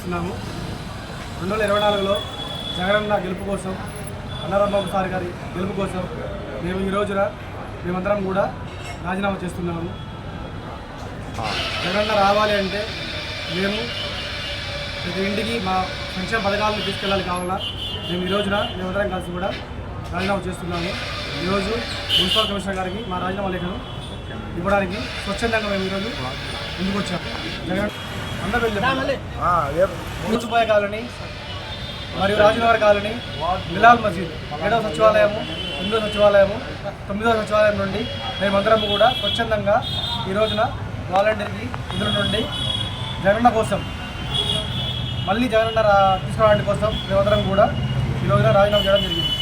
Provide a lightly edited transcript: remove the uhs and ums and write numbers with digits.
చేస్తున్నాము. 2024లో జగనన్న గెలుపు కోసం, అన్నారాంబాబు సార్ గారి గెలుపు కోసం మేము ఈ రోజున మేమందరం కూడా రాజీనామా చేస్తున్నాము. జగనన్న రావాలి అంటే మేము ప్రతి ఇంటికి మా సంక్షేమ పథకాలను తీసుకెళ్ళాలి కావాలా మేము ఈ రోజున మేమందరం కలిసి కూడా రాజీనామా చేస్తున్నాము. ఈరోజు మున్సిపల్ కమిషనర్ గారికి మా రాజీనామా లేఖను ఇవ్వడానికి స్వచ్ఛందంగా మేము ఈరోజు ముందుకు వచ్చాము. జగన్ మూర్చిపోయే కాలనీ మరియు రాజనగర్ కాలనీ, బిలాల్ మసీద్ 7వ సచివాలయము, 8వ సచివాలయము, 9వ సచివాలయం నుండి మేమందరం కూడా స్వచ్ఛందంగా ఈ రోజున వాలంటీర్కి నిధుల నుండి జగనన్న కోసం మళ్ళీ జగనన్న తీసుకురావడానికి కోసం మేమందరం కూడా ఈ రోజున రాజీనామా చేయడం జరిగింది.